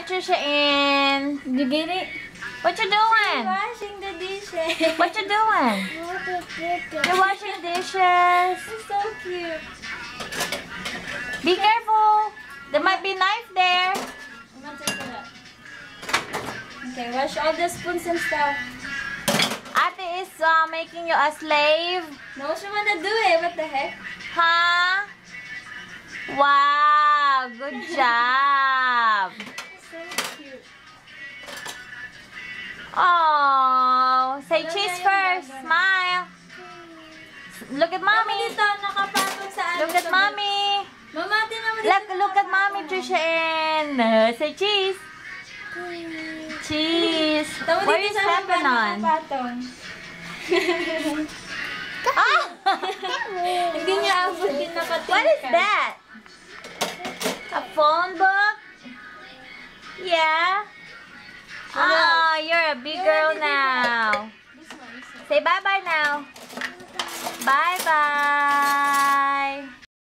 Hi, Trisha Ann. You get it? What you doing? Washing the dishes. What you doing? You're washing dishes. It's so cute. Be careful. There might be a knife there. I'm gonna take it up. Okay, wash all the spoons and stuff. Ate is making you a slave. No, she wanna do it. What the heck? Huh? Wow, good job. So cute. Oh, say Hello, cheese Yaya, first. Baba. Smile. Look at Mama mommy. dito, nakapatong sa ano. Look at sa- mommy. Mama, tingnan mo dito. Look at mommy, Trisha Ann. Say cheese. Cheese. Tama What are dito you sa stepping baba, on? nakapatong. Ah! Hindi niya abot din nakatingka. What is that? A phone book? Yeah. Oh, you're a big girl now. This one. Say bye-bye now.